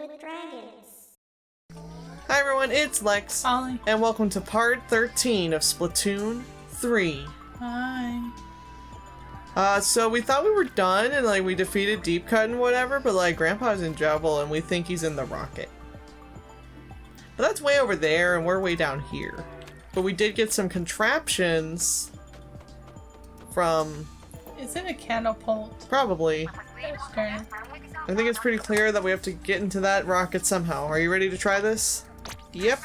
PlayingWithDragons. Hi everyone, it's Lex. Ollie. And welcome to part 13 of Splatoon 3. Hi. So we thought we were done and we defeated Deep Cut and whatever, but Grandpa's in trouble and we think he's in the rocket. But that's way over there and we're way down here. But we did get some contraptions from... Is it a catapult? Probably. Let's turn it. I think it's pretty clear that we have to get into that rocket somehow. Are you ready to try this? Yep.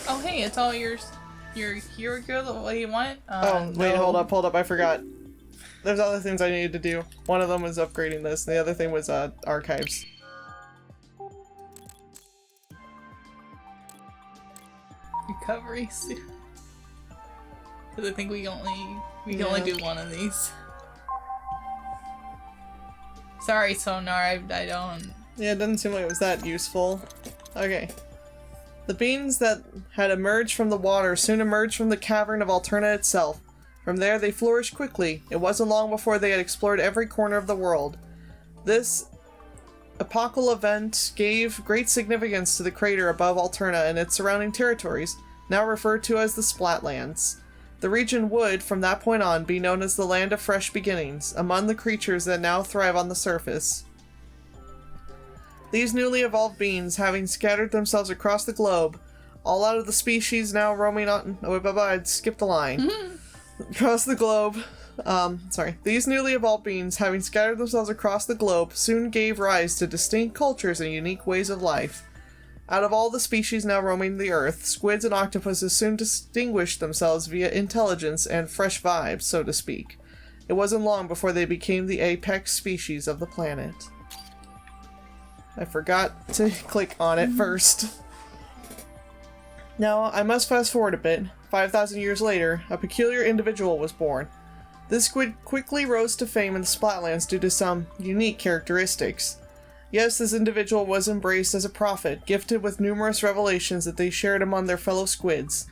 Oh hey, it's all yours. Your hero gear the way you want it? Oh, wait, no. hold up, I forgot. There's other things I needed to do. One of them was upgrading this, and the other thing was archives. Recovery suit. Because I think we can only do one of these. Sorry, Sonar, I don't... Yeah, it doesn't seem like it was that useful. Okay. The beings that had emerged from the water soon emerged from the cavern of Alterna itself. From there, they flourished quickly. It wasn't long before they had explored every corner of the world. This epochal event gave great significance to the crater above Alterna and its surrounding territories, now referred to as the Splatlands. The region would, from that point on, be known as the Land of Fresh Beginnings, among the creatures that now thrive on the surface. These newly evolved beings, having scattered themselves across the globe, all out of the species now roaming on... Oh, wait, I'd skipped the line. Across the globe... These newly evolved beings, having scattered themselves across the globe, soon gave rise to distinct cultures and unique ways of life. Out of all the species now roaming the earth, squids and octopuses soon distinguished themselves via intelligence and fresh vibes, so to speak. It wasn't long before they became the apex species of the planet. I forgot to click on it first. Now, I must fast forward a bit. 5,000 years later, a peculiar individual was born. This squid quickly rose to fame in the Splatlands due to some unique characteristics. Yes, this individual was embraced as a prophet, gifted with numerous revelations that they shared among their fellow squids.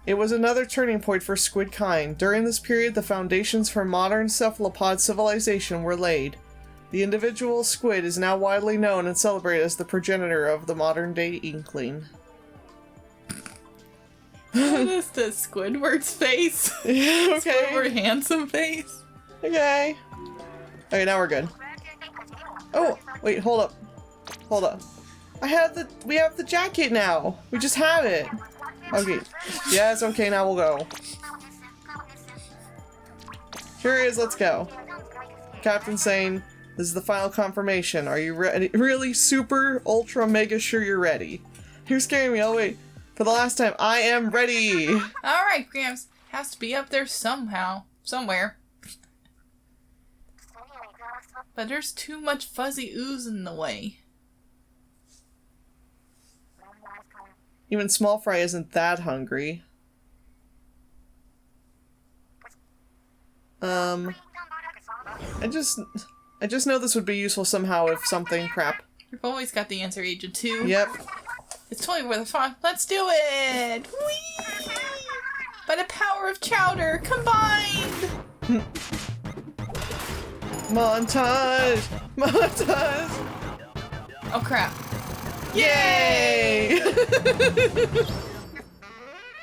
It was another turning point for squid kind. During this period, the foundations for modern cephalopod civilization were laid. The individual squid is now widely known and celebrated as the progenitor of the modern-day Inkling. What is the Squidward's face? Okay. Squidward handsome face? Okay. Okay, now we're good. Oh, wait, hold up. Hold up. We have the jacket now. We just have it. Okay. Yes, okay, now we'll go. Here it is, let's go. Captain saying, this is the final confirmation. Are you ready? Really super ultra mega sure you're ready? You're scaring me. Oh wait. For the last time, I am ready. Alright, Gramps. Has to be up there somehow. Somewhere. But there's too much fuzzy ooze in the way. Even Small Fry isn't that hungry. I just know this would be useful somehow if something crap. You've always got the answer, Agent 2. Yep. It's totally worth a fun. Let's do it! Whee! By the power of chowder combined! Montage! Montage! Oh crap. Yay!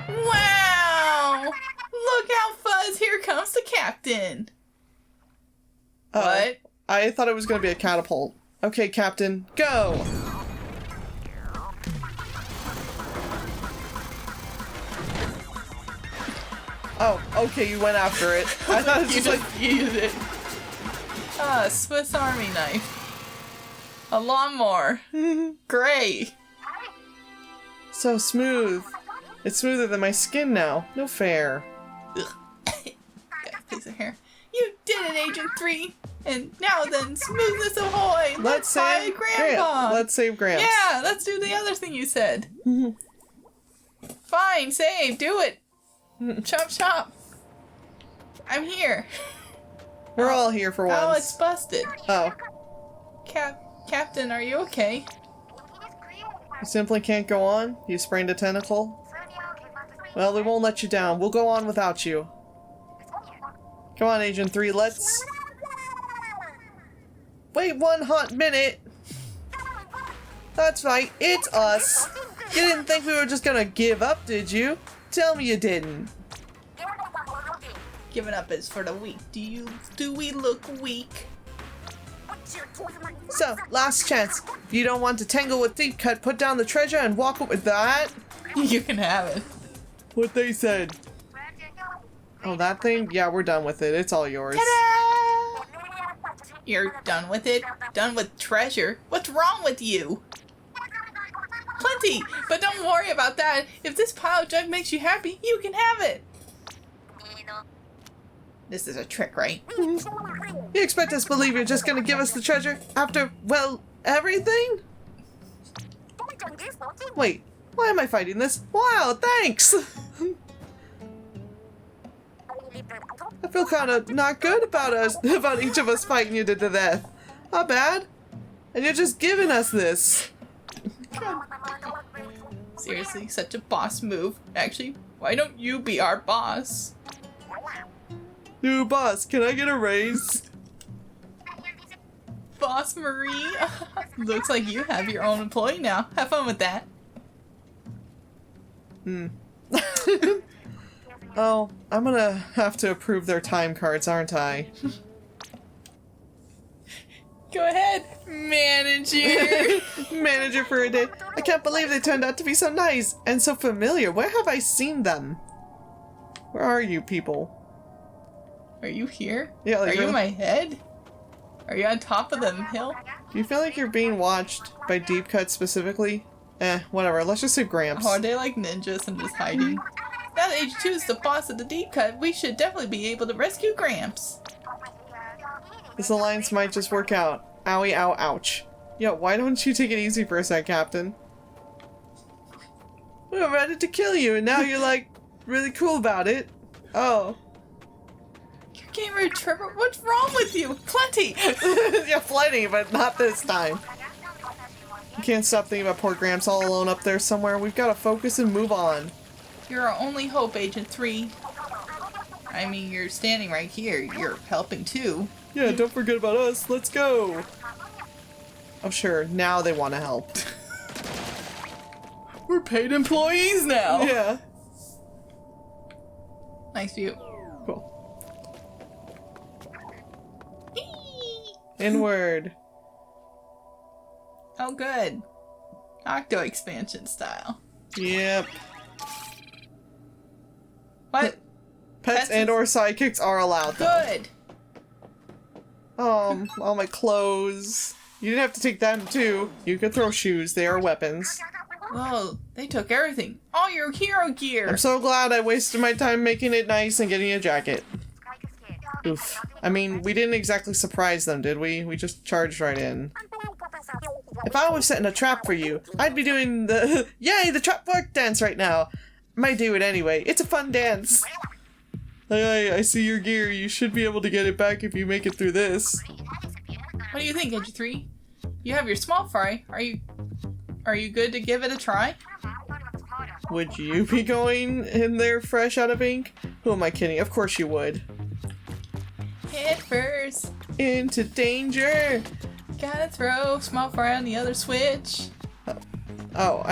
Wow! Look out, Fuzz! Here comes the captain! Oh, What? I thought it was gonna be a catapult. Okay, Captain, go! Oh, okay, you went after it. I thought it was You just just used it. Ah, Swiss Army knife. A lawnmower. Great. so smooth. It's smoother than my skin now. No fair. Got a piece of hair. You did it, Agent 3! And now then, smoothness ahoy! Let's find Grandpa! Let's save Gramps. Yeah, let's do the other thing you said. Fine, save, do it! Chop chop! I'm here! We're all here for Oh, once. it's busted. Oh, Captain, are you okay? you simply can't go on? You sprained a tentacle? Well, we won't let you down. We'll go on without you. Come on, Agent 3, let's... Wait 1 hot minute! That's right, it's us. You didn't think we were just gonna give up, did you? Tell me you didn't. Giving up is for the weak. Do we look weak? So, last chance. If you don't want to tangle with Deep Cut, put down the treasure and walk with that. You can have it. What they said. Oh, that thing? Yeah, we're done with it. It's all yours. Ta-da! You're done with it? Done with treasure? What's wrong with you? Plenty! But don't worry about that. If this pile of junk makes you happy, you can have it. This is a trick, right? You expect us to believe you're just gonna give us the treasure after, well, everything? Wait, why am I fighting this? Wow, thanks! I feel kinda not good about each of us fighting you to death. Not bad. And you're just giving us this. Seriously, such a boss move. Actually, why don't you be our boss? New boss, can I get a raise? Boss Marie? Looks like you have your own employee now. Have fun with that. Oh, I'm gonna have to approve their time cards, aren't I? Go ahead, manager. Manager for a day. I can't believe they turned out to be so nice and so familiar. Where have I seen them? Where are you people? Are you here? Yeah, like Are you really? in my head? Are you on top of the hill? Do you feel like you're being watched by Deep Cut specifically? Whatever. Let's just say Gramps. Oh, are they like ninjas and just hiding? Now that H2 is the boss of the Deep Cut, we should definitely be able to rescue Gramps. This alliance might just work out. Owie, ow, ouch. Yo, why don't you take it easy for a sec, Captain? We were ready to kill you, and now you're like, really cool about it. Oh. You're getting rid of Trevor. What's wrong with you? Plenty! Yeah, plenty, but not this time. You can't stop thinking about poor Gramps all alone up there somewhere. We've got to focus and move on. You're our only hope, Agent 3. I mean, you're standing right here. You're helping too. Yeah, don't forget about us. Let's go. Oh, sure. Now they want to help. We're paid employees now. Yeah. Nice view. Cool. Inward. Oh, good. Octo expansion style. Yep. What? Pets and or sidekicks are allowed, though. Good. All my clothes. You didn't have to take them, too. You could throw shoes. They are weapons. Whoa, they took everything. All your hero gear. I'm so glad I wasted my time making it nice and getting a jacket. Oof. I mean, we didn't exactly surprise them, did we? We just charged right in. If I was setting a trap for you, I'd be doing the yay, the trap work dance right now. Might do it anyway. It's a fun dance. Hey, I see your gear. You should be able to get it back if you make it through this. What do you think, Edge 3? You have your small fry. Are you good to give it a try? Would you be going in there fresh out of ink? Who am I kidding? Of course you would. Head first. Into danger. Gotta throw small fry on the other switch. Oh,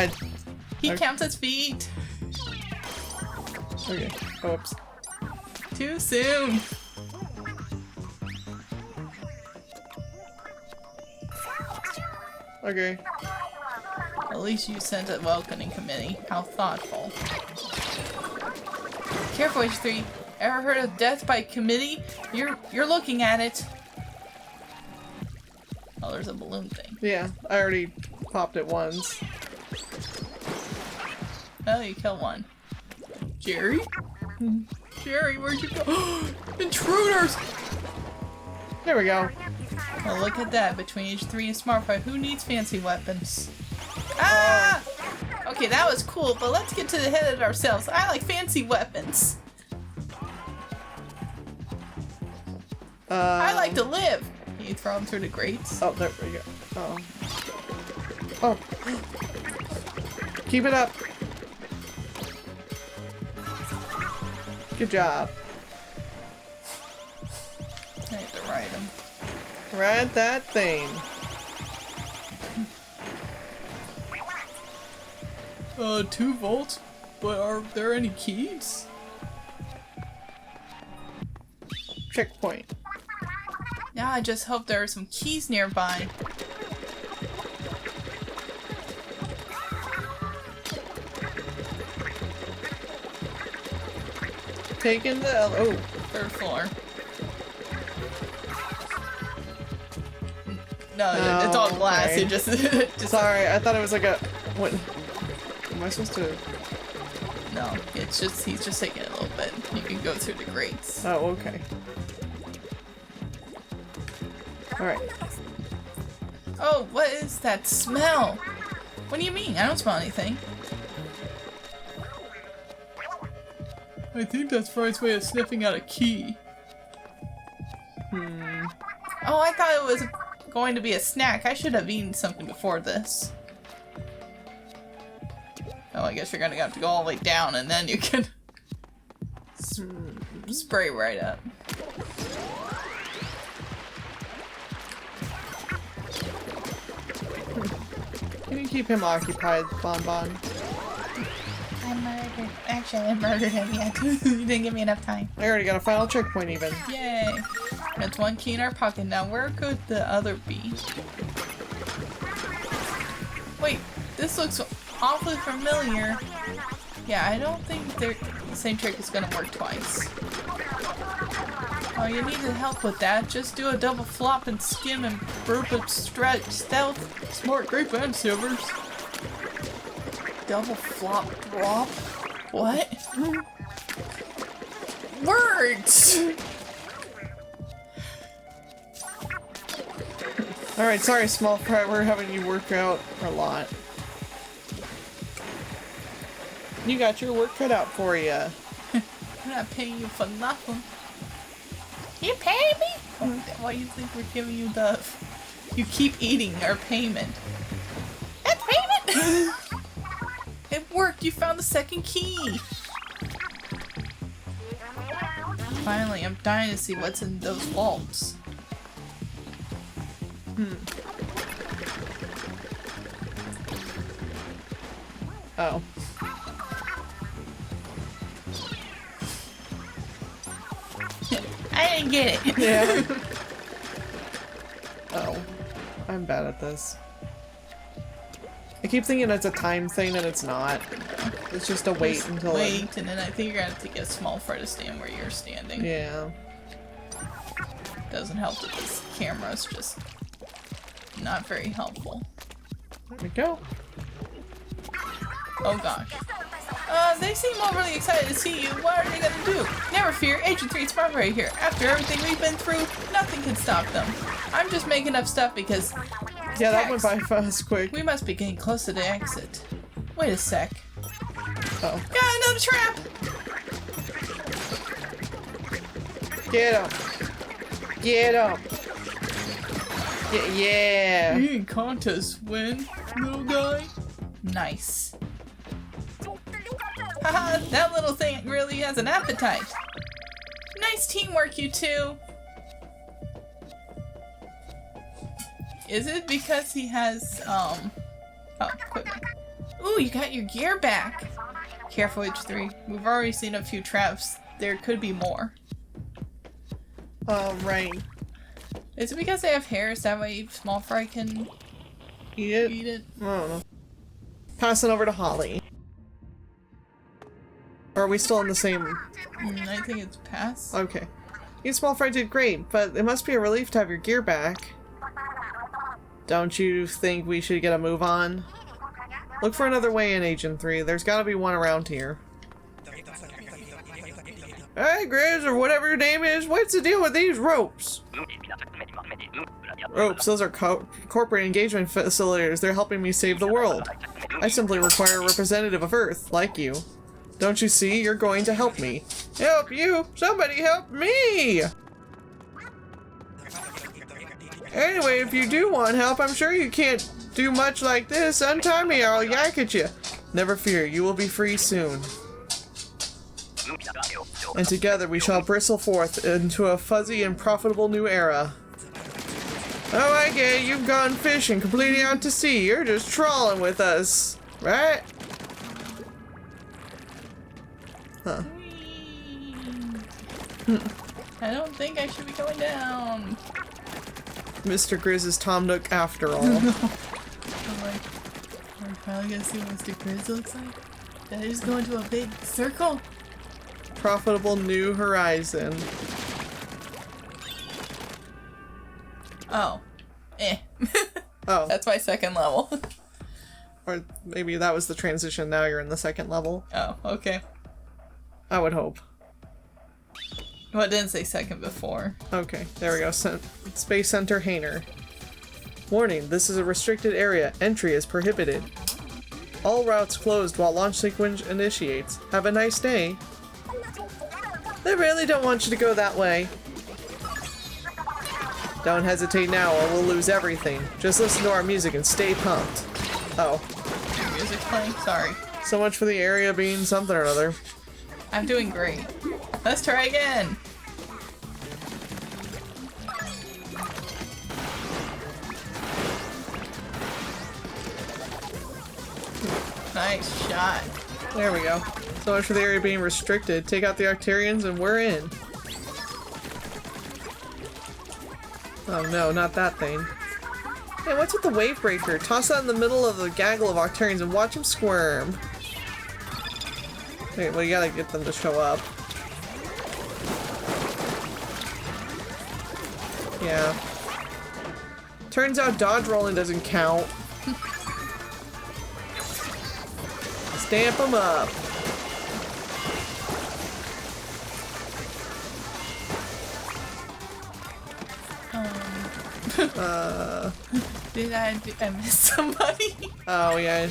He Okay. counts his feet. okay. Oops. Too soon. Okay. At least you sent a welcoming committee. How thoughtful. Careful, H3. Ever heard of death by committee? You're looking at it. Oh, there's a balloon thing. Yeah, I already popped it once. Oh, you killed one. Jerry? Jerry, where'd you go? Intruders! There we go. Well, look at that. Between H3 and Smartfire, who needs fancy weapons? Ah! Okay, that was cool, but let's get to the head of ourselves. I like fancy weapons. I like to live. Can you throw them through the grates? Oh, there we go. Oh. Keep it up. Good job. I have to ride them. Ride that thing. 2 volts? But are there any keys? Checkpoint. Now I just hope there are some keys nearby. Taking the oh, 3rd floor. No, it's all glass. okay. It just Sorry, I thought it was like a. What? Am I supposed to? No, it's just he's just taking it a little bit. You can go through the grates. Oh, okay. Alright. Oh, what is that smell? What do you mean? I don't smell anything. I think that's Fry's way of sniffing out a key. Oh, I thought it was going to be a snack. I should have eaten something before this. Oh, I guess you're gonna have to go all the way down and then you can spray right up. Can you keep him occupied, Bonbon? I murdered. Actually, I murdered him yet. You didn't give me enough time. I already got a final checkpoint even. Yay! That's 1 key in our pocket. Now, where could the other be? Wait, this looks awfully familiar. Yeah, I don't think the same trick is gonna work twice. Oh, you need help with that. Just do a double flop and skim and group of stretch stealth. Smart, grape, and silvers. Double flop drop? What? Words! Alright, sorry, Small Fry, we're having you work out a lot. You got your work cut out for you. I'm not paying you for nothing. You pay me? Why do you think we're giving you the... You keep eating our payment. That's payment! It worked! You found the 2nd key! Finally, I'm dying to see what's in those vaults. Oh. I didn't get it! Yeah. Oh. I'm bad at this. I keep thinking it's a time thing and it's not. It's just a wait Just until wait, and then I think you're gonna have to get small fry to stand where you're standing. Yeah. Doesn't help that this camera's just not very helpful. There we go. Oh gosh. They seem overly excited to see you. What are they gonna do? Never fear, Agent 3 Smart right here. After everything we've been through, nothing can stop them. I'm just making up stuff because... Yeah, that went by fast quick. We must be getting close to the exit. Wait a sec. Oh. Got another trap! Get him! Get him! Yeah! Eating contest win, little guy. Nice. Haha, that little thing really has an appetite. Nice teamwork, you two. Is it because he has, oh, equipment. Ooh, you got your gear back. Careful, H3. We've already seen a few traps. There could be more. Oh, right. Is it because they have hairs? That way Small Fry can Eat it? eat it? I don't know. Passing over to Holly. Or are we still in the same... I think it's pass. Okay. You Small Fry did great, but it must be a relief to have your gear back. Don't you think we should get a move on? Look for another way in, Agent 3. There's gotta be one around here. Hey, Grizz, or whatever your name is, what's the deal with these ropes? Ropes, those are corporate engagement facilitators. They're helping me save the world. I simply require a representative of Earth, like you. Don't you see? You're going to help me. Help you? Somebody help me! Anyway, if you do want help, I'm sure you can't do much like this. Untie me or I'll yank at you. Never fear, you will be free soon. And together we shall bristle forth into a fuzzy and profitable new era. Oh, I get it. You've gone fishing completely out to sea. You're just trawling with us, right? Huh. I don't think I should be going down. Mr. Grizz is Tom Nook after all. I'm like, we're probably gonna see what Mr. Grizz looks like. Did I just go into a big circle? Profitable new horizon. Oh. Eh. Oh. That's my second level. Or maybe that was the transition, now you're in the second level. Oh, okay. I would hope. Well, it didn't say second before. Okay, there we go. Space Center Hainer. Warning, this is a restricted area. Entry is prohibited. All routes closed while launch sequence initiates. Have a nice day. They really don't want you to go that way. Don't hesitate now or we'll lose everything. Just listen to our music and stay pumped. Oh. Your music's playing? Sorry. So much for the area being something or other. I'm doing great. Let's try again. Nice shot. There we go. So much for the area being restricted. Take out the Octarians and we're in. Oh no, not that thing. Hey, what's with the wave breaker? Toss that in the middle of the gaggle of Octarians and watch them squirm. Wait, well, you gotta get them to show up. Yeah. Turns out dodge rolling doesn't count. Stamp them up. Did I miss somebody? Oh, yeah.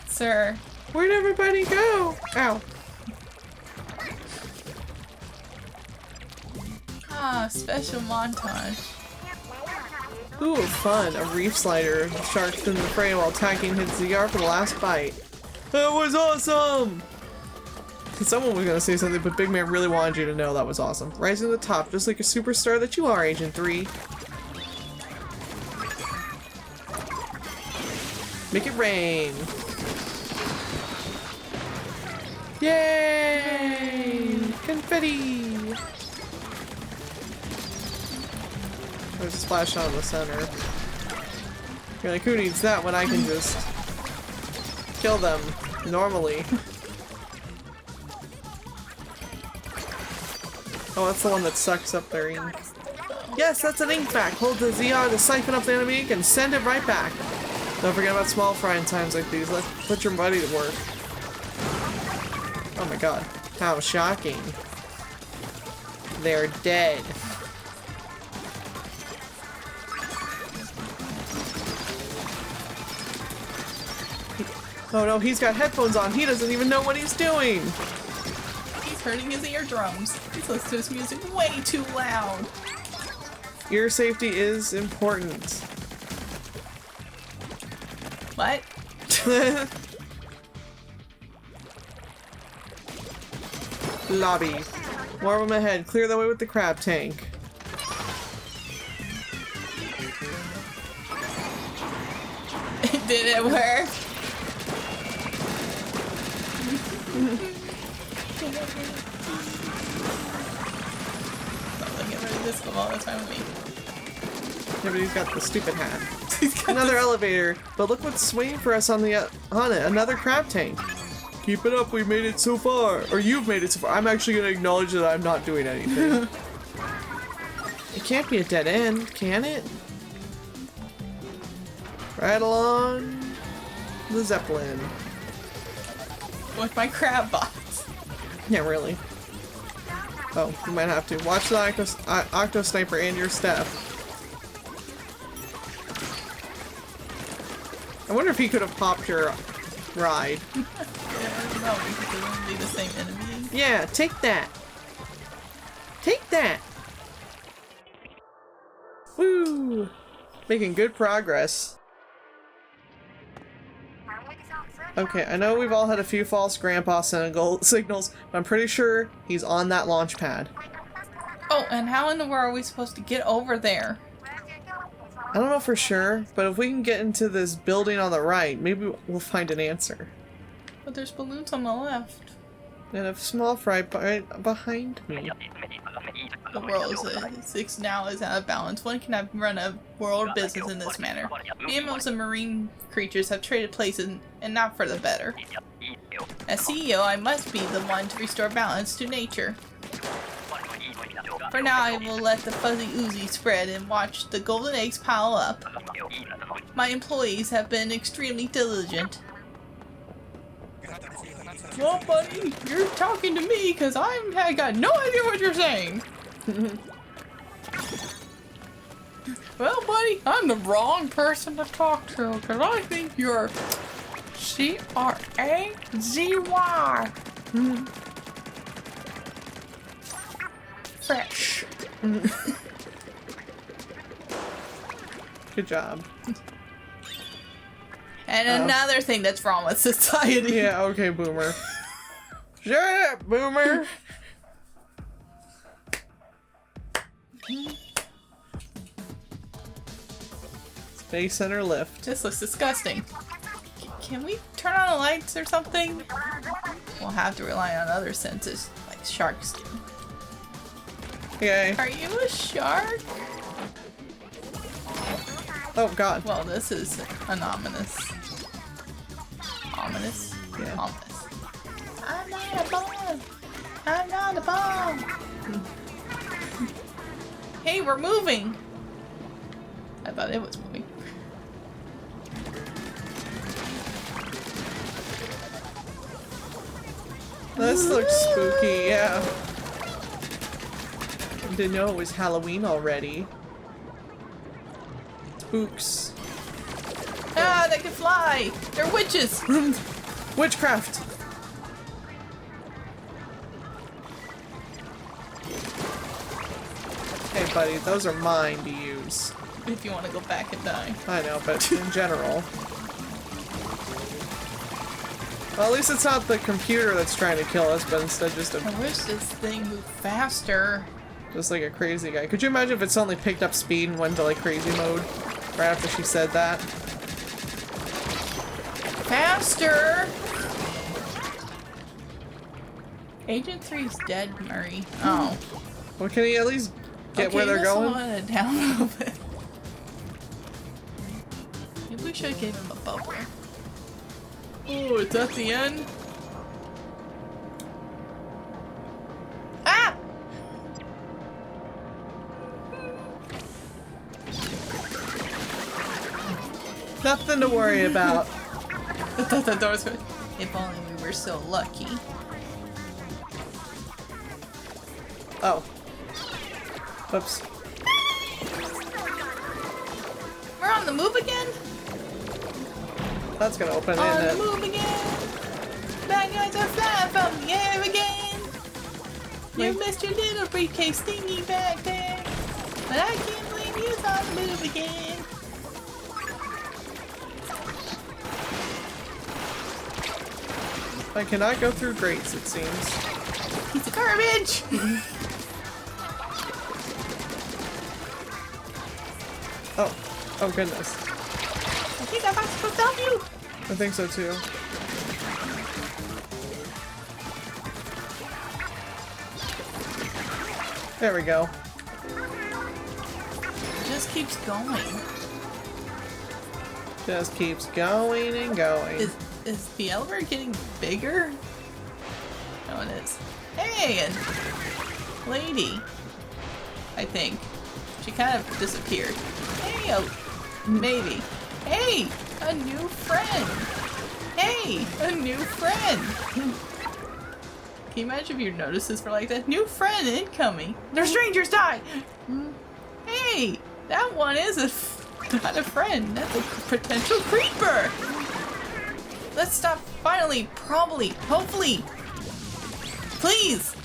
Sir. Where'd everybody go? Ow. Ah, special montage. Ooh, fun. A reef slider. Sharks in the fray while attacking his ZR for the last bite. That was awesome! Someone was gonna say something, but Big Man really wanted you to know that was awesome. Rising to the top, just like a superstar that you are, Agent 3. Make it rain. Yay! Confetti! There's a splash on the center. You're like, who needs that when I can just kill them normally? Oh, that's the one that sucks up their ink. Yes, that's an ink vac. Hold the ZR to siphon up the enemy ink and send it right back. Don't forget about small frying times like these. Let's put your buddy to work. Oh my god. How shocking. They're dead. Oh no, he's got headphones on. He doesn't even know what he's doing. He's hurting his eardrums. He's listening to his music way too loud. Ear safety is important. What? Lobby. More of them ahead. Clear the way with the crab tank. Did it work? This go all the time with me. Yeah, but he's got the stupid hat. Another elevator, but look what's waiting for us on the on it. Another crab tank. Keep it up. We've made it so far, or you've made it so far. I'm actually gonna acknowledge that I'm not doing anything. It can't be a dead end, can it? Right along the Zeppelin. With my crab bots. Yeah, really. Oh, you might have to. Watch the Octo Sniper and your step. I wonder if he could have popped your ride. Yeah, no, because it wouldn't be the same enemy. Yeah, take that. Take that. Woo! Making good progress. Okay, I know we've all had a few false grandpa signals, but I'm pretty sure he's on that launch pad. Oh, and how in the world are we supposed to get over there? I don't know for sure, but if we can get into this building on the right, maybe we'll find an answer. But there's balloons on the left. And a small fry right behind me. The world is now is out of balance. One cannot run a world business in this manner. The animals and marine creatures have traded places, and not for the better. As CEO, I must be the one to restore balance to nature. For now, I will let the fuzzy oozy spread and watch the golden eggs pile up. My employees have been extremely diligent. Well, buddy, you're talking to me because I got no idea what you're saying. Well, buddy, I'm the wrong person to talk to because I think you're Crazy. Fresh. Good job. And another thing that's wrong with society. Yeah, okay, Boomer. Shut up, Boomer! Space Center lift. This looks disgusting. Can we turn on the lights or something? We'll have to rely on other senses, like sharks do. Okay. Are you a shark? Oh, God. Well, this is ominous. Ominous? Yeah. Ominous. I'm not a bomb! I'm not a bomb! Hey, we're moving! I thought it was moving. This looks spooky, yeah. Didn't know it was Halloween already. Spooks. Ah, they can fly! They're witches! Witchcraft! Hey buddy, those are mine to use. If you want to go back and die. I know, but in general. Well, at least it's not the computer that's trying to kill us, but instead just I wish this thing moved faster. just like a crazy guy. Could you imagine if it suddenly picked up speed and went to like crazy mode right after she said that? Faster! Agent 3's dead, Murray. Oh. Well, can he at least get where they're going? Slow it down a little bit. Maybe we should give him a bubble. Oh, it's at the end? Ah! Nothing to worry about. I thought that door was good. If only we were so lucky. Oh. Whoops. We're on the move again? That's gonna open, On isn't the it? move again! Bad guys are flying from the air again! You missed your little briefcase thingy back there! But I can't believe you on the move again! I cannot go through grates, it seems. Piece of garbage! Oh. Oh, goodness. I think I'm not supposed to help you! I think so, too. There we go. It just keeps going. Just keeps going and going. Is the elevator getting bigger? No, it is. Hey, a lady. I think. She kind of disappeared. Hey, maybe. Hey, a new friend. Hey, a new friend. Can you imagine if your notices were like that? New friend incoming. They're strangers, die. Hey, that one is not a friend. That's a potential creeper. Let's stop finally, probably, hopefully. Please.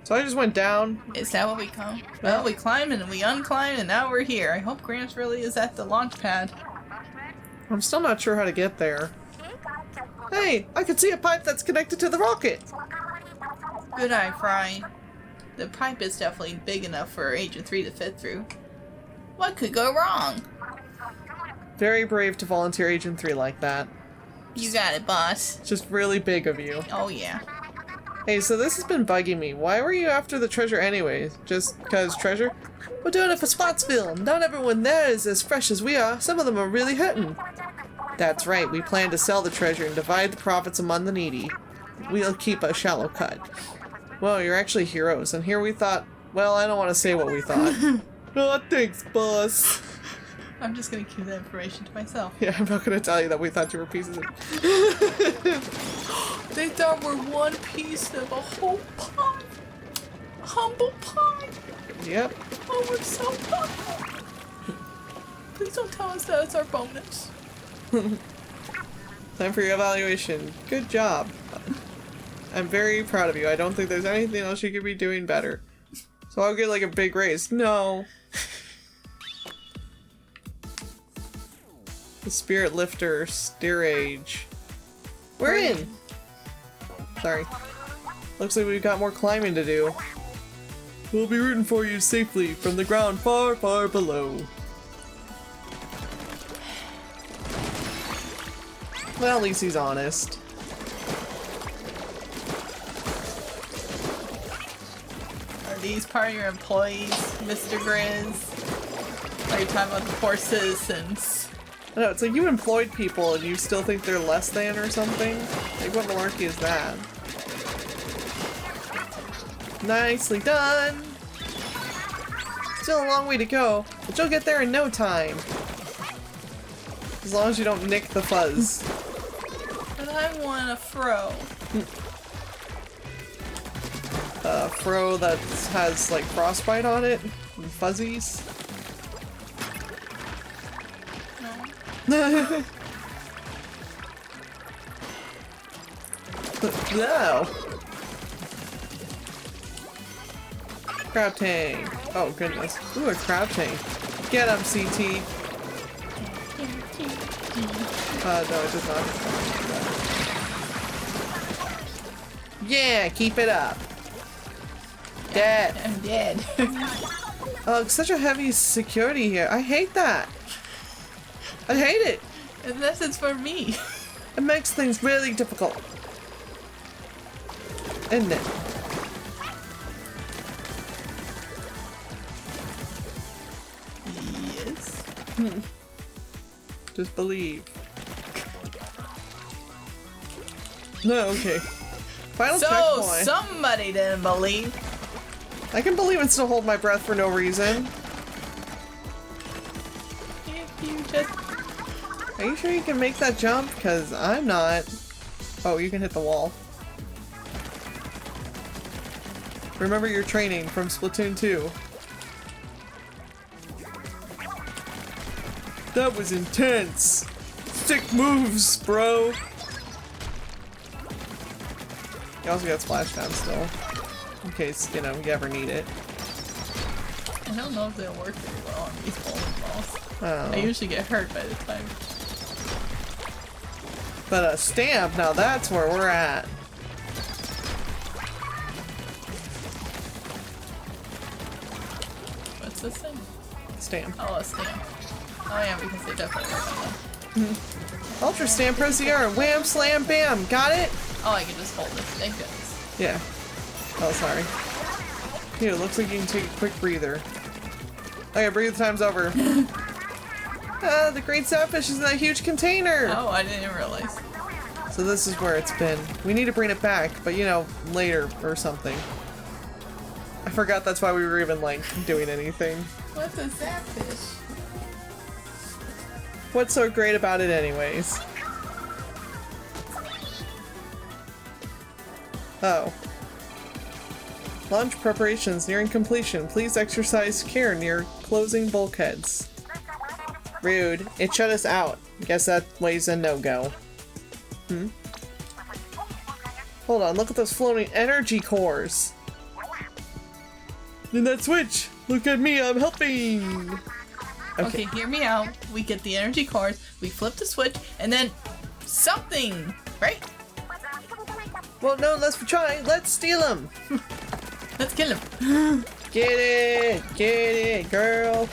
So I just went down. Is that what we come? Well, we climbed and we unclimbed and now we're here. I hope Gramps really is at the launch pad. I'm still not sure how to get there. Hey, I can see a pipe that's connected to the rocket. Good eye, Fry. The pipe is definitely big enough for Agent 3 to fit through. What could go wrong? Very brave to volunteer Agent 3 like that. You got it, boss. Just really big of you. Oh, yeah. Hey, so this has been bugging me. Why were you after the treasure anyways? Just because treasure? We're doing it for Spotsville. Not everyone there is as fresh as we are. Some of them are really hurting. That's right. We plan to sell the treasure and divide the profits among the needy. We'll keep a shallow cut. Well, you're actually heroes, and here we thought... Well, I don't want to say what we thought. Oh, thanks, boss. I'm just gonna keep that information to myself. Yeah, I'm not gonna tell you that we thought you were pieces of... They thought we're one piece of a whole pie. A humble pie. Yep. Oh, we're so humble. Please don't tell us that it's our bonus. Time for your evaluation. Good job. I'm very proud of you. I don't think there's anything else you could be doing better. So I'll get like a big raise. No. The Spirit Lifter, Steerage. We're in! Sorry. Looks like we've got more climbing to do. We'll be rooting for you safely from the ground far, far below. Well, at least he's honest. Are these part of your employees, Mr. Grizz? Are you talking about the poor citizens? I know, it's like you employed people and you still think they're less than or something? Like, what malarkey is that? Nicely done! Still a long way to go, but you'll get there in no time. As long as you don't nick the fuzz. But I want a fro. A fro that has, like, frostbite on it and fuzzies. No. No! Crab tank. Oh, goodness. Ooh, a crab tank. Get him, CT. No, it does not. Yeah, keep it up. Dead. I'm dead. Oh, it's such a heavy security here. I hate that. I hate it. Unless it's for me. It makes things really difficult. Isn't it? Yes. Just believe. No, okay. Final So checkpoint. somebody didn't believe. I can believe and still hold my breath for no reason. If you just... Are you sure you can make that jump? Because I'm not. Oh, you can hit the wall. Remember your training from Splatoon 2. That was intense! Sick moves, bro! You also got splashdown still. In case, you know, you ever need it. I don't know if they'll work very well on these bowling balls. Oh. I usually get hurt by the time. But a stamp, now that's where we're at. What's this thing? Stamp. Oh, a stamp. Oh yeah, because they definitely work on them. Ultra stamp, press the R. Wham, slam, bam. Got it? Oh, I can just hold it. Thank goodness. Yeah. Oh, sorry. Here, looks like you can take a quick breather. Okay, breathe time's over. The great sapfish is in that huge container! Oh, I didn't realize. So this is where it's been. We need to bring it back, but you know, later or something. I forgot that's why we were even, like, doing anything. What's a sapfish? What's so great about it anyways? Oh. Launch preparations nearing completion. Please exercise care near closing bulkheads. Rude. It shut us out. Guess that way's a no-go. Hold on, look at those floating energy cores. In that switch! Look at me, I'm helping! Okay, hear me out. We get the energy cores, we flip the switch, and then something, right? Well, no, let's try. Let's steal them. Let's kill him. Get it, girl.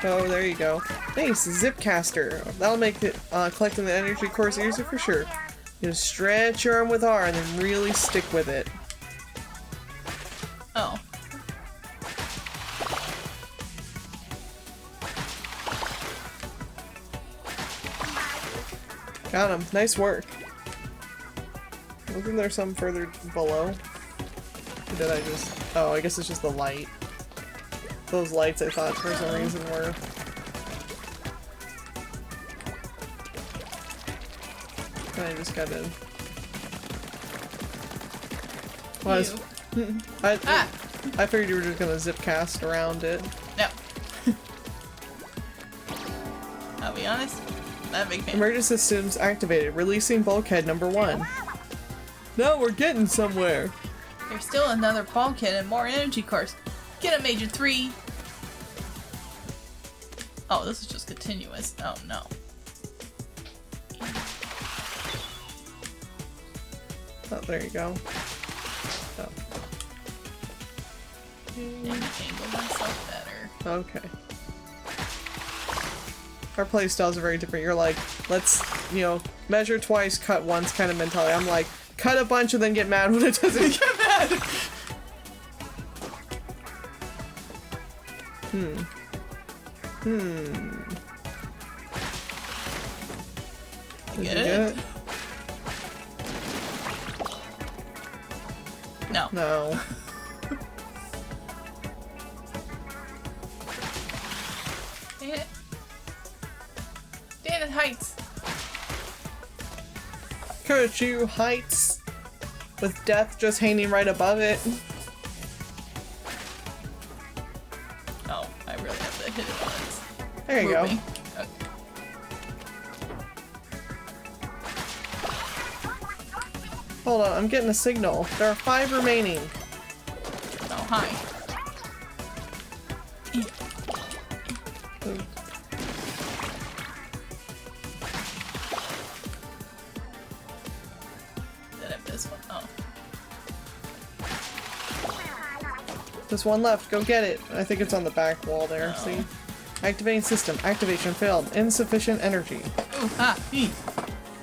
Oh, there you go. Nice, Zipcaster. That'll make it collecting the energy cores easier for sure. You just stretch your arm with R and then really stick with it. Oh. Got him. Nice work. Wasn't there some further below? Or did I just... Oh, I guess it's just the light. Those lights I thought for some reason were... I just got in. Well, I figured you were just gonna zip cast around it. No. I'll be honest, not a big fan. Emergency systems activated, releasing bulkhead number 1. Now we're getting somewhere. There's still another bulkhead and more energy cores. Get him, Agent 3! Oh, this is just continuous. Oh no. Oh, there you go. Oh. And angle myself better. Okay. Our playstyles are very different. You're like, let's, you know, measure twice, cut once kind of mentality. I'm like, cut a bunch and then get mad when it doesn't get mad. Did you get it? No. No. Damn it. Damn it, heights. Could you heights with death just hanging right above it? Oh, I really have to hit it once. There you go. Okay. Hold on, I'm getting a signal. There are 5 remaining. Oh, hi. Did I miss one? Oh. There's one left. Go get it. I think it's on the back wall there. Oh. See? Activating system. Activation failed. Insufficient energy. Ooh,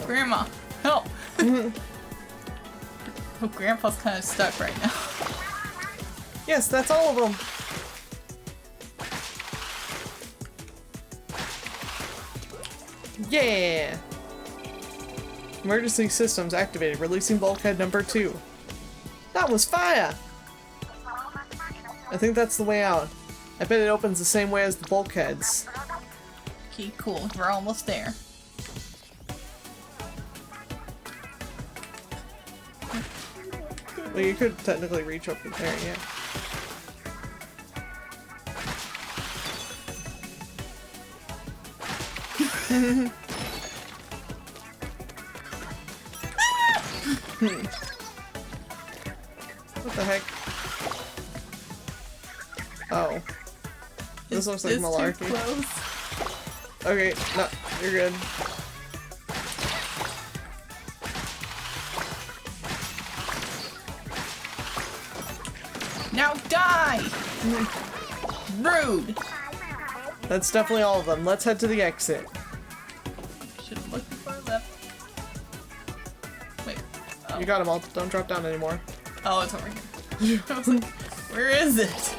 Grandma, help! Oh, Grandpa's kind of stuck right now. Yes, that's all of them. Yeah! Emergency systems activated, releasing bulkhead number 2. That was fire! I think that's the way out. I bet it opens the same way as the bulkheads. Okay, cool. We're almost there. Well, you could technically reach up in there, yeah. What the heck? Oh. This looks like malarkey. Too close. Okay, no, you're good. Now die! Rude! That's definitely all of them. Let's head to the exit. Should have looked before I left. Wait. Oh. You got them all. Don't drop down anymore. Oh, it's over here. I was like, where is it?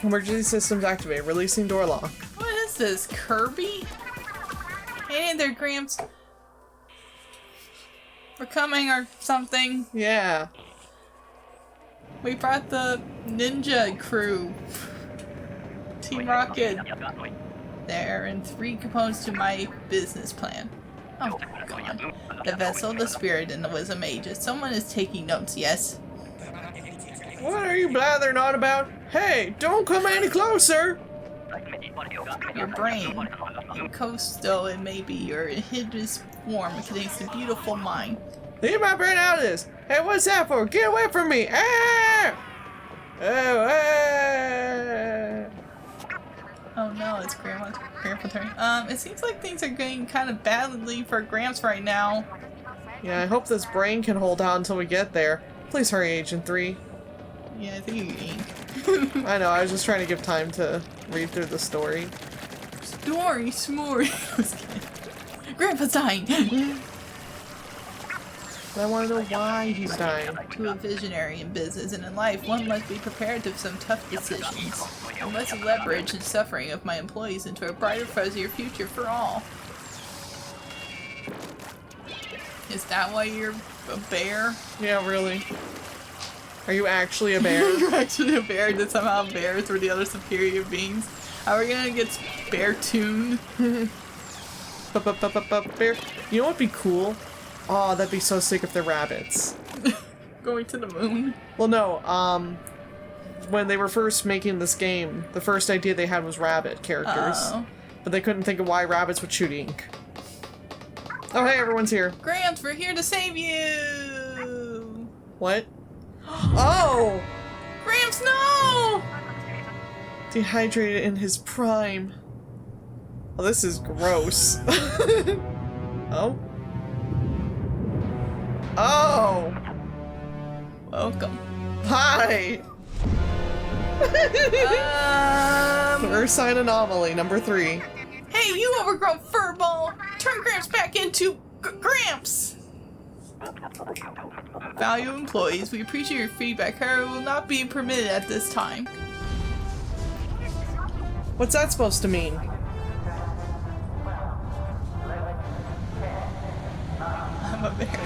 Emergency systems activated. Releasing door lock. What is this, Kirby? Hey there, Gramps. We're coming or something. Yeah. We brought the ninja crew. Team Rocket. There, and 3 components to my business plan. Oh, God. The vessel, the spirit, and the wisdom ages. Someone is taking notes, yes? What are you blathering on about? Hey, don't come any closer! Your brain. You coast, though it may be your hideous form contains a beautiful mind. Leave my brain out of this! Hey, what's that for? Get away from me! Ah! Oh, ah! Oh no, it's Grandpa's turn. It seems like things are going kind of badly for Gramps right now. Yeah, I hope this brain can hold out until we get there. Please hurry, Agent 3. Yeah, I think you ink. I know, I was just trying to give time to read through the story. Story, smory. Grandpa's dying. I want to know why he's dying. To a visionary in business and in life, one must be prepared to some tough decisions. I must leverage the suffering of my employees into a brighter, fuzzier future for all. Is that why you're a bear? Yeah, really. Are you actually a bear? You're actually a bear that somehow bears were the other superior beings? Are we gonna get bear-tuned? Bear. You know what'd be cool? Oh, that'd be so sick if they're rabbits. Going to the moon? Well, no, when they were first making this game, the first idea they had was rabbit characters. Oh. But they couldn't think of why rabbits would shoot ink. Oh, hey, everyone's here. Gramps, we're here to save you! What? Oh! Gramps, no! Dehydrated in his prime. Oh, this is gross. Oh? Oh! Welcome. Hi! Earth sign anomaly, number 3. Hey, you overgrown furball! Turn Gramps back into Gramps! Value employees, we appreciate your feedback, however, will not be permitted at this time. What's that supposed to mean? I'm a bear.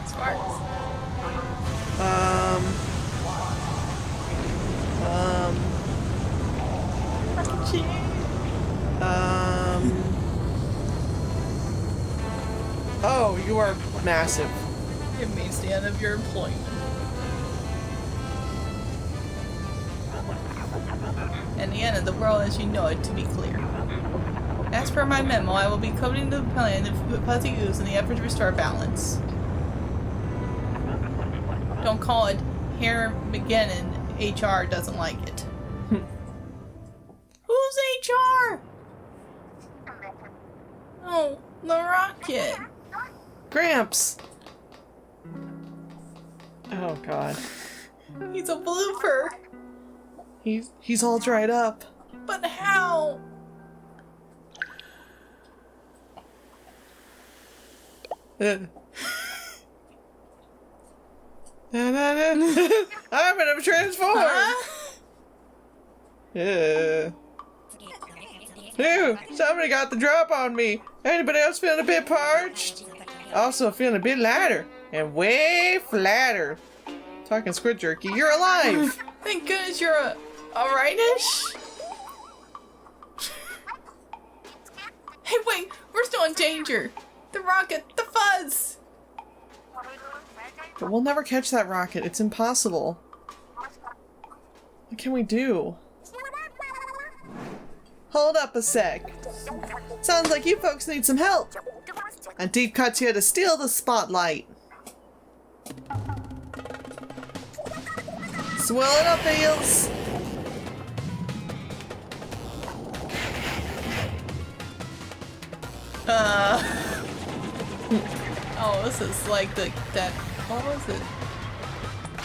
Sparks. Oh, you are massive. It means the end of your employment. And the end of the world as you know it, to be clear. As per my memo, I will be coding the plan of fuzzy ooze in the effort to restore balance. Don't call it Harry McGinnon. HR doesn't like it. Who's HR? Oh, the rocket. Gramps! Oh god. He's a blooper. He's all dried up. But how? I'm gonna transform! Huh? Ew, somebody got the drop on me. Anybody else feeling a bit parched? Also feeling a bit lighter and way flatter. Talking squid jerky, you're alive! Thank goodness you're alright-ish? Hey, wait! We're still in danger! The rocket! The fuzz! But we'll never catch that rocket. It's impossible. What can we do? Hold up a sec. Sounds like you folks need some help. And Deep Cut's here to steal the spotlight. Swell it up, Eels. Oh, this is like that. What was it?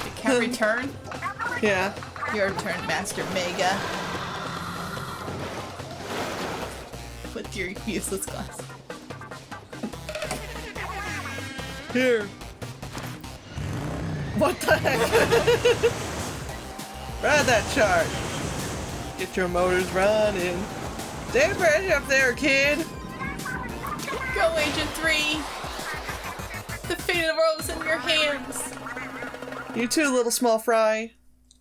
The Cat Return? Yeah. Your turn, Master Mega. With your useless glass. Here. What the heck? Ride that chart. Get your motors running. Stay fresh up there, kid. Go, Agent 3! The fate of the world is in your hands! You too, little small fry.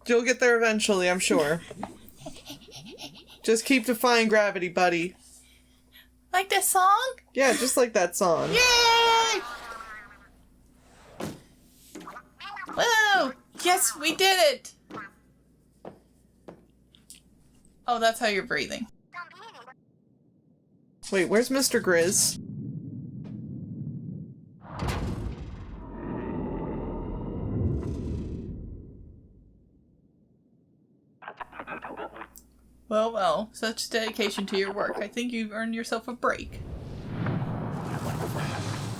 You'll get there eventually, I'm sure. Just keep defying gravity, buddy. Like that song? Yeah, just like that song. Yay! Woo! Yes, we did it! Oh, that's how you're breathing. Wait, where's Mr. Grizz? Well, well, such dedication to your work. I think you've earned yourself a break.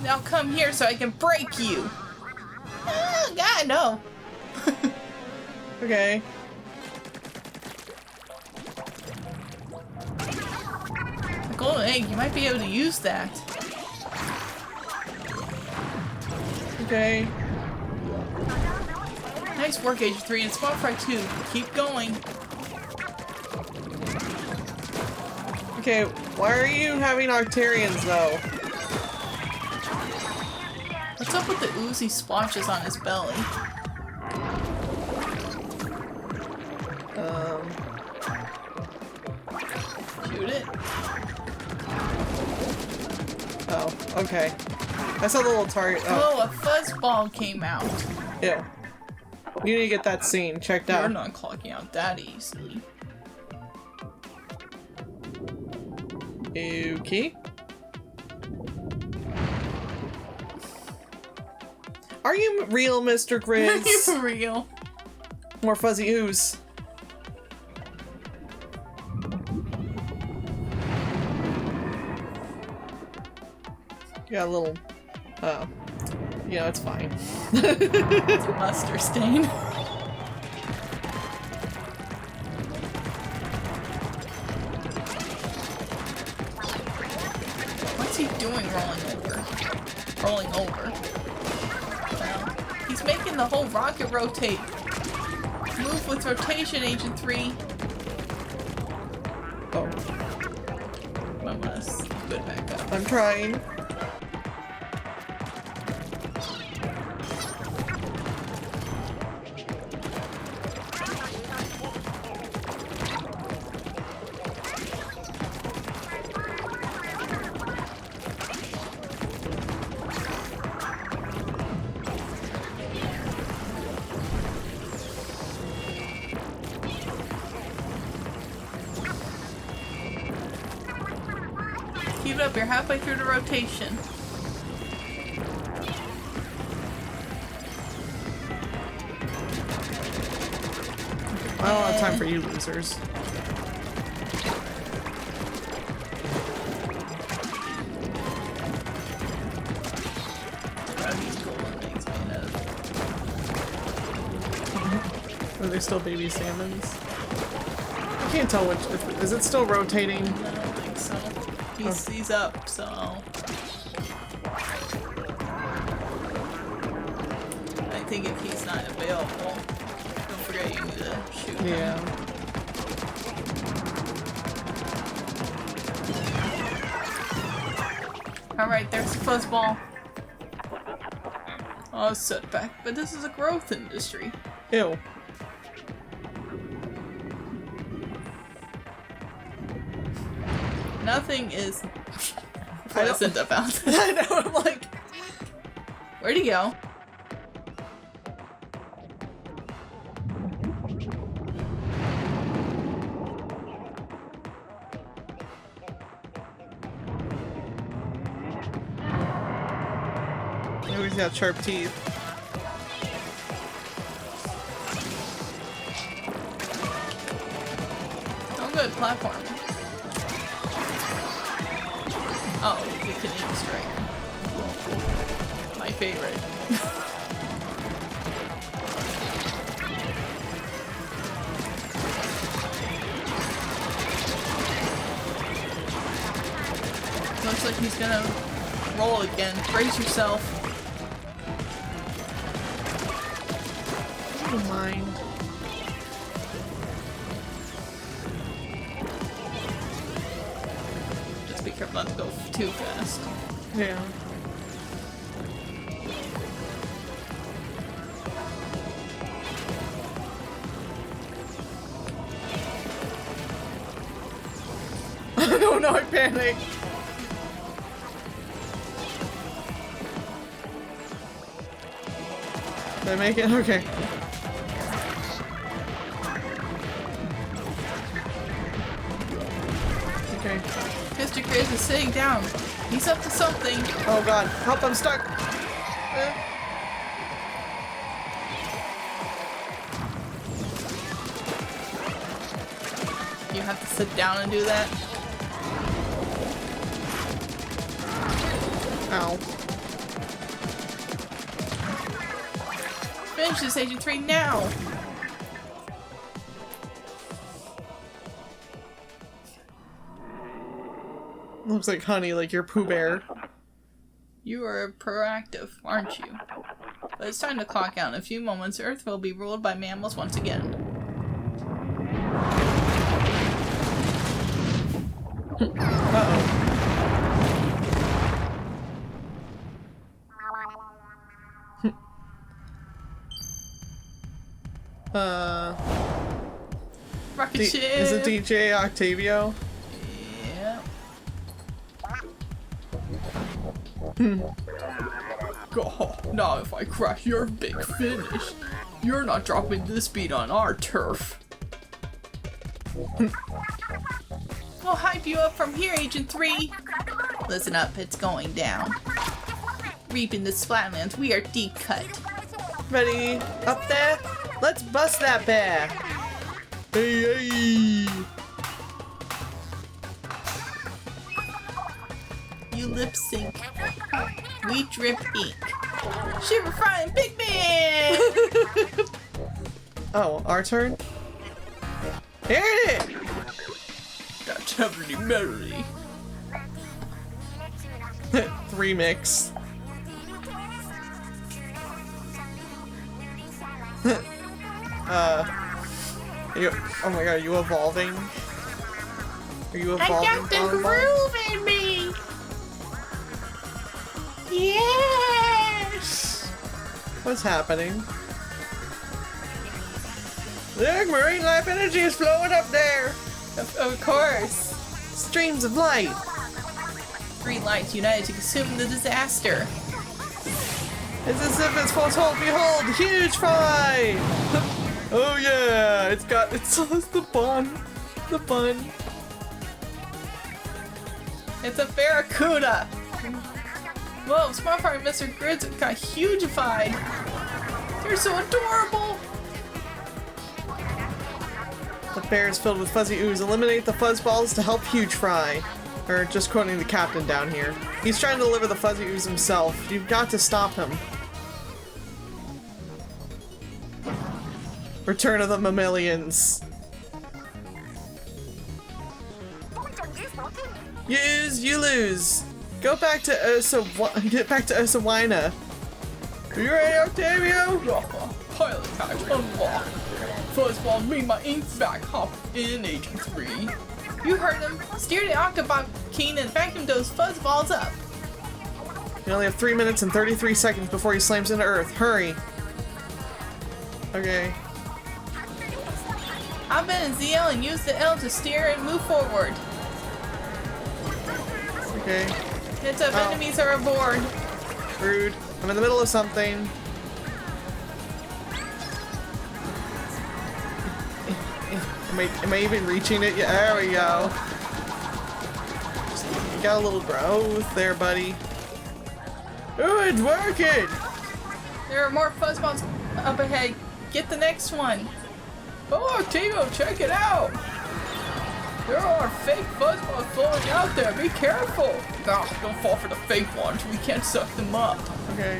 Now come here so I can break you! God, no. Okay. A golden egg, you might be able to use that. Okay. Nice work, Agent 3, and Spot Fry 2. Keep going. Okay, why are you having Arctarians though? What's up with the oozy splotches on his belly? Shoot it. Oh, okay. I saw the little target. Oh, a fuzzball came out. Ew. You need to get that scene checked You're out. not clocking out that easily. Okay. Are you real, Mr. Grizz? You for real? More fuzzy ooze. Got a little, you know, it's fine. It's a mustard stain. What's he doing rolling over? Well, he's making the whole rocket rotate. Move with rotation, Agent 3. Oh, I must put back up. I'm trying. Keep it up, you're halfway through the rotation. I don't have time for you losers. What are these golden things made of? Are they still baby salmons? I can't tell which. Is it still rotating? I don't think so. He's up, so... I think if he's not available, don't forget you need to shoot him. Yeah. Alright, there's the fuzzball. Oh, setback, but this is a growth industry. Ew. Nothing is pleasant about this. I know, I'm like... Where'd he go? Oh, he's got sharp teeth. Oh good, platform. Oh, the Canadian strike. My favorite. Looks like he's gonna roll again. Brace yourself. I don't mind. Just be careful not to go too fast. Yeah. Oh no, I panicked. Did I make it? Okay. Okay. Mr. Grizz is sitting down. He's up to something. Oh god. Help, I'm stuck. You have to sit down and do that. Ow. Finish this, Agent 3, now! Looks like honey, like your Pooh Bear. You are proactive, aren't you? But it's time to clock out. In a few moments, Earth will be ruled by mammals once again. Uh-oh. Rocket ship! Is it DJ Octavio? Yeah. God, now if I crash your big finish, you're not dropping this beat on our turf. We'll hype you up from here, Agent 3. Listen up, it's going down. Reaping the Splatlands, we are deep cut. Ready? Up there? Let's bust that bear! Hey, hey! You lip sync. We drip ink. Shiver frying Big Man! Oh, our turn? Here it is! That's heavily melody. 3 mix. Oh my god, are you evolving? Are you evolving? I got the groove in me! Yes! What's happening? Look, marine life energy is flowing up there! Of course. Streams of light! 3 lights united to consume the disaster. It's as if it's foretold, behold, huge fry! Oh yeah, it's the bun. The bun. It's a barracuda! Whoa, Smart Fire and Mr. Grids got hugified! They're so adorable! The bear is filled with fuzzy ooze. Eliminate the fuzz balls to help huge fry. Or just quoting the captain down here. He's trying to deliver the fuzzy ooze himself. You've got to stop him. Return of the Mammalians. Use, you lose. Go back to get back to Ursawina. Are you ready, Octavio? Pilot patch unlocked. Fuzzball made my ink back hop in Agent 3. You heard him. Steer the Octobot King and vacuum those fuzzballs up. You only have 3 minutes and 33 seconds before he slams into Earth. Hurry. Okay. Hop in ZL and use the L to steer and move forward. Okay. Heads up, enemies are aboard. Rude. I'm in the middle of something. Am I even reaching it? Yeah, there we go. You got a little growth there, buddy. Ooh, it's working! There are more fuzzballs up ahead. Get the next one. Oh, Timo, check it out! There are fake fuzzballs floating out there. Be careful! Gosh, don't fall for the fake ones. We can't suck them up. Okay.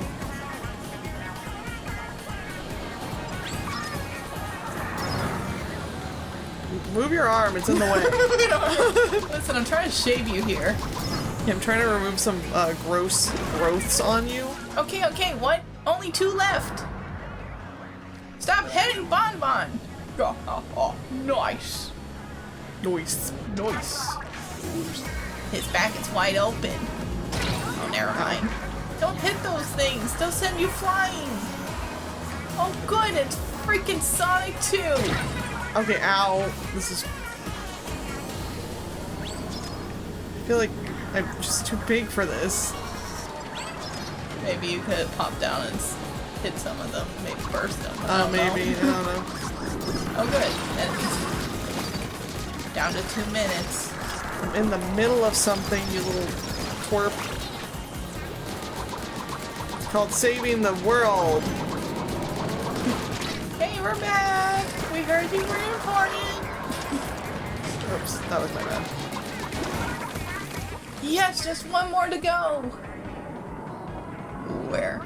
Move your arm, it's in the way. Listen, I'm trying to shave you here. Yeah, I'm trying to remove some gross growths on you. Okay, okay, what? Only 2 left. Stop heading Bonbon. Oh, nice. Nice. Nice. His back is wide open. Oh, never mind. Don't hit those things. They'll send you flying. Oh, good. It's freaking Sonic 2. Okay, ow. This is... I feel like I'm just too big for this. Maybe you could pop down and hit some of them. Maybe burst them. Oh, maybe. I don't know. Oh, good. Enemies. Down to 2 minutes. I'm in the middle of something, you little twerp. It's called saving the world. Hey, we're back! We heard you were important! Oops, that was my bad. Yes, just one more to go! Where?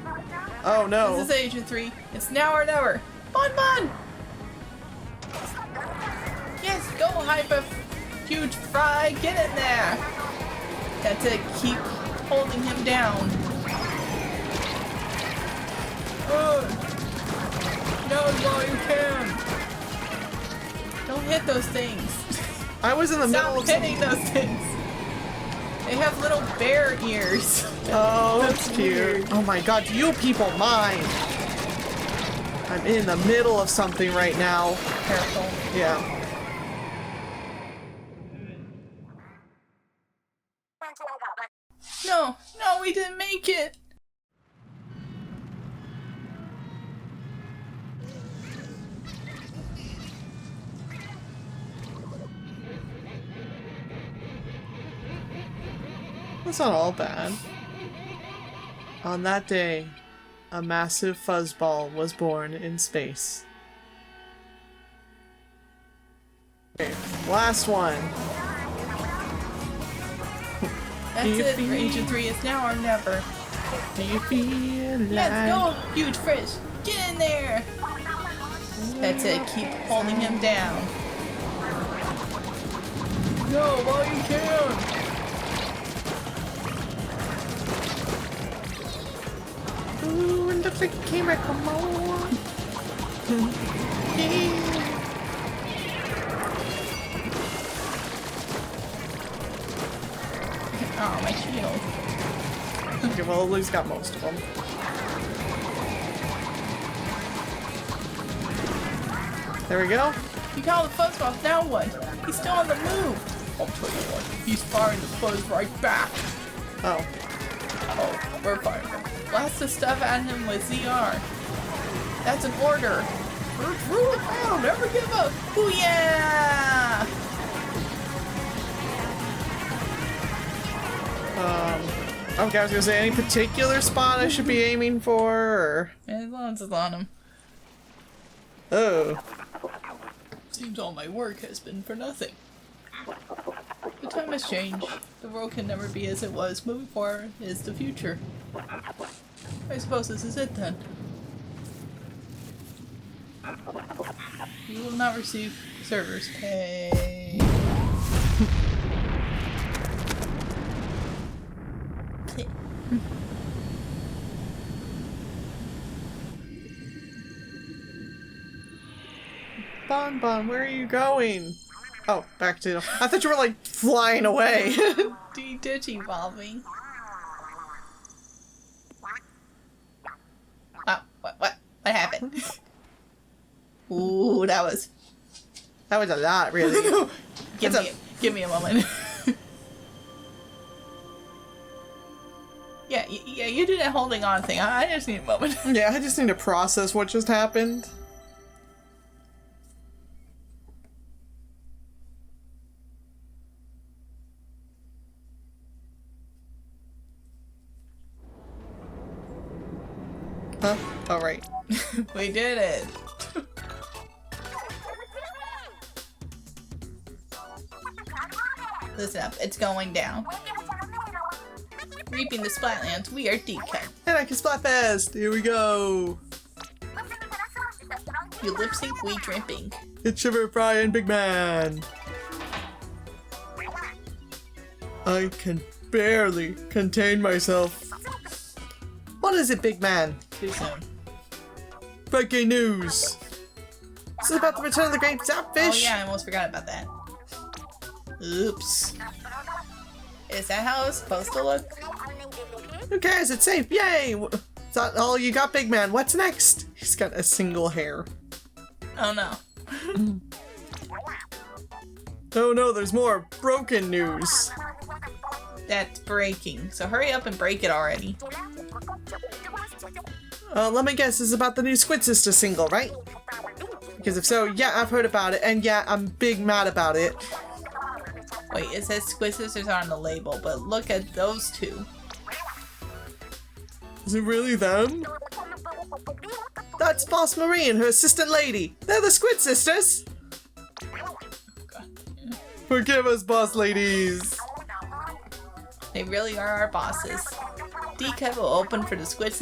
Oh no. This is Agent 3. It's now or never. Bon Bon! Yes, go Hyper Huge Fry, get in there! Got to keep holding him down. No, while you can! Don't hit those things. I was in the middle of Stop hitting those things. They have little bear ears. Oh, that's cute. Oh my god, do you people mind? I'm in the middle of something right now. Careful. Yeah. No, we didn't make it. That's not all bad. On that day, a massive fuzzball was born in space. Okay, last one. That's it for Agent 3. It's now or never. Do you feel like... Let's go, huge fish. Get in there. That's it. Keep holding him down. No, while you can. Ooh, it looks like a camera. Come on. Yeah. Oh, my shield. Okay, well, at least got most of them. There we go. You call the fuzzball, now what? He's still on the move. I'll tell you what, he's firing the fuzz right back. Oh. Oh, we're firing him. Blast the stuff at him with ZR. That's an order. Rule it down, never give up. Booyah! Okay, I was gonna say, any particular spot I should be aiming for, or... As long as it's on him. Oh. Seems all my work has been for nothing. The time has changed. The world can never be as it was. Moving forward is the future. I suppose this is it then. You will not receive servers pay. Bon Bon, where are you going? Oh, back to... I thought you were, like, flying away. Ditch evolving. Oh, what happened? Ooh, that was That was a lot, really. Give me a moment. Yeah, you do that holding on thing. I just need a moment. Yeah, I just need to process what just happened. Huh? Oh, right. We did it. Listen up, it's going down. Reaping the Splatlands, we are Deep-Cut. And I can splat fast! Here we go! You lip sync, we drip ink. It's Shiver, Fry, and Big Man! I can barely contain myself. What is it, Big Man? Too soon. Breaking news! This is about the return of the great Zapfish! Oh yeah, I almost forgot about that. Oops. Is that how it's supposed to look? Who cares? It's safe! Yay! Is that all you got, Big Man? What's next? He's got a single hair. Oh no. Oh no, there's more broken news. That's breaking. So hurry up and break it already. Let me guess, this is about the new Squid Sister single, right? Because if so, yeah, I've heard about it, and yeah, I'm big mad about it. Wait, it says Squid Sisters are on the label, but look at those two. Is it really them? That's Boss Marie and her assistant lady. They're the Squid Sisters. God. Forgive us, boss ladies. They really are our bosses. D-Cut will open for the Squid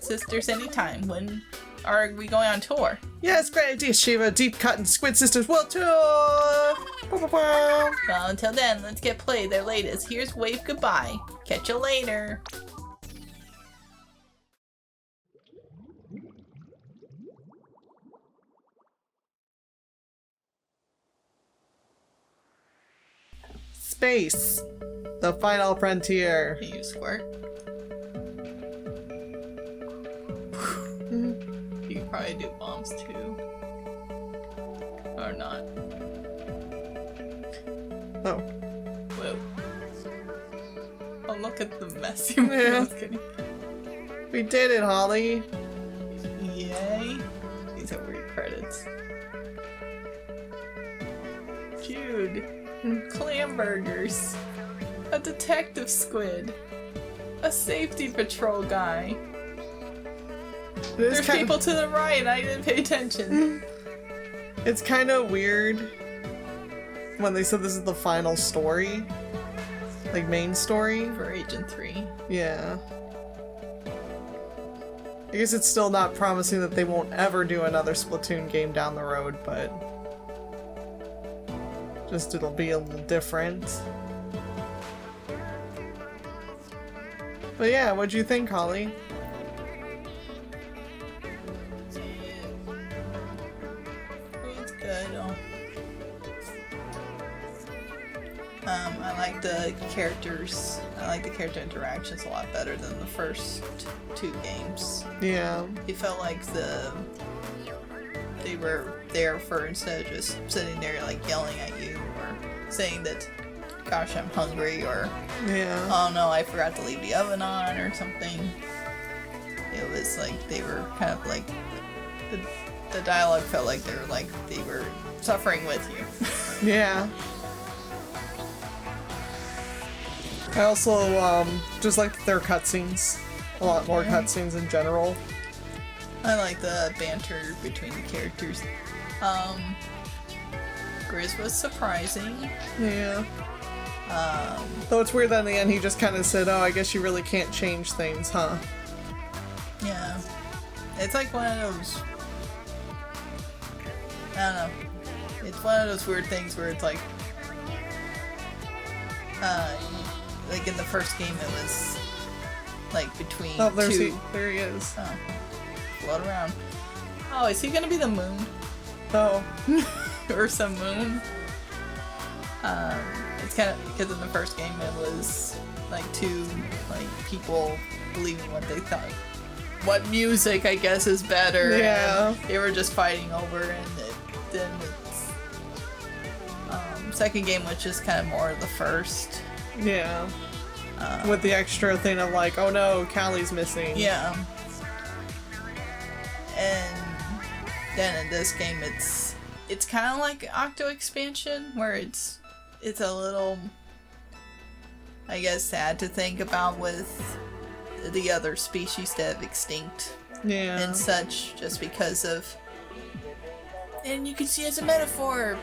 Sisters anytime. When are we going on tour? Yes, great idea, Shiva. Deep Cut and Squid Sisters World Tour! Well, until then, let's get Play their latest. Here's Wave Goodbye. Catch you later. Space. The final frontier. Can you squirt? You could probably do bombs too. Or not. Oh. Whoa. Oh, look at the mess you made. Yeah. Just kidding. We did it, Holly. Yay. These are weird credits. Jude. Clam burgers. A detective squid. A safety patrol guy. There's people to the right, I didn't pay attention. It's kind of weird when they said this is the final story. Like, main story. For Agent 3. Yeah. I guess it's still not promising that they won't ever do another Splatoon game down the road, but just it'll be a little different. But yeah, what'd you think, Holly? It's good. I like the characters. I like the character interactions a lot better than the first 2 games. Yeah. It felt like they were there for, instead of just sitting there like yelling at you or saying that, gosh, I'm hungry, or Yeah. oh no, I forgot to leave the oven on or something. It was like they were kind of like the dialogue felt like they were suffering with you. Yeah. I also just like their cutscenes. A lot more cutscenes in general. I like the banter between the characters. Grizz was surprising. Yeah. Though it's weird that in the end he just kind of said, oh, I guess you really can't change things, huh? Yeah. It's like one of those... I don't know. It's one of those weird things where it's like in the first game it was like between two... there he is. Oh. Float around. Oh, is he gonna be the moon? Oh. Or some moon? It's kind of because in the first game it was like 2 people believing what they thought. What music, I guess, is better. Yeah. And they were just fighting over, and then it's second game was just kind of more of the first. Yeah. With the extra thing of like, oh no, Callie's missing. Yeah. And then in this game, it's kind of like Octo Expansion, where it's a little, I guess, sad to think about with the other species that have extinct. Yeah. And such, just because of, and you can see as a metaphor,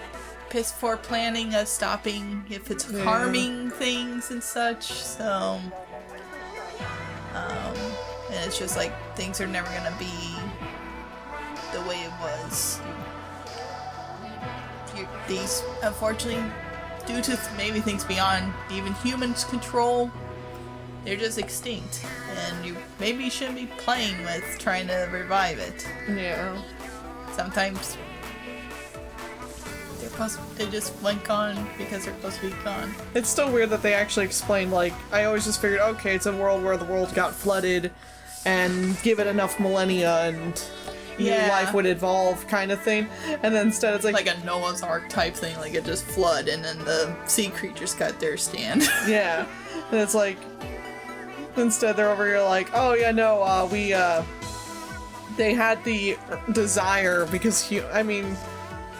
piss for planning stopping if it's harming things and such. So, and it's just like things are never gonna be the way it was. These, unfortunately, due to maybe things beyond even humans' control, they're just extinct, and you maybe shouldn't be playing with trying to revive it. Yeah. Sometimes they just went gone because they're supposed to be gone. It's still weird that they actually explained, like, I always just figured, okay, it's a world where the world got flooded, and give it enough millennia, and new life would evolve, kind of thing. And then instead it's like a Noah's Ark type thing, like it just flood, and then the sea creatures got their stand. Yeah. And it's like, instead they're over here like, oh yeah, no, they had the desire because, I mean,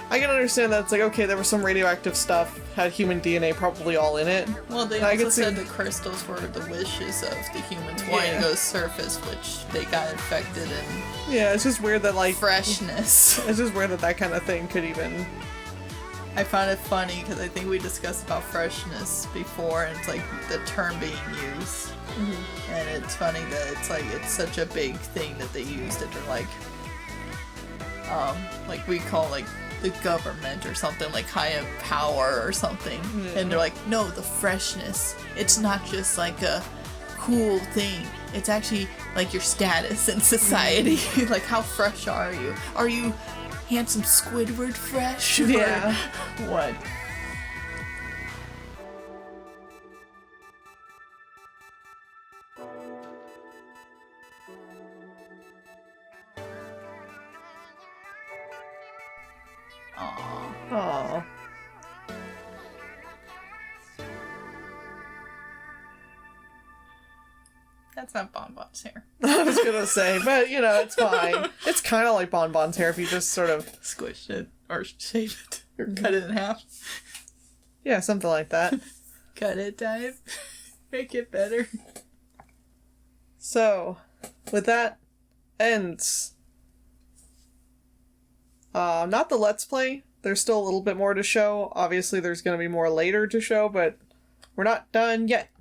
I can understand that it's like, okay, there was some radioactive stuff, had human DNA probably all in it. Well, they also said the crystals were the wishes of the humans wanting to go surface, which they got infected and... Yeah, it's just weird that, like... Freshness. It's just weird that that kind of thing could even I found it funny because I think we discussed about freshness before, and it's like the term being used. Mm-hmm. And it's funny that it's like it's such a big thing that they used it. They're like we call like the government or something, like higher power or something. Mm-hmm. And they're like, no, the freshness. It's not just like a cool thing. It's actually like your status in society. Mm-hmm. Like, how fresh are you? Are you handsome Squidward fresh? Yeah. What? Aww. That's not Bonbon's hair. I was gonna say, but you know, it's fine. It's kind of like Bonbon's hair if you just sort of squish it or shave it or cut it in half. Yeah, something like that. Cut it, type. Make it better. So, with that ends. Not the Let's Play. There's still a little bit more to show. Obviously, there's going to be more later to show, but we're not done yet.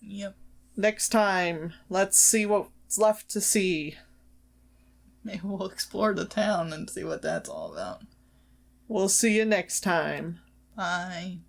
Yep. Next time, let's see what's left to see. Maybe we'll explore the town and see what that's all about. We'll see you next time. Bye.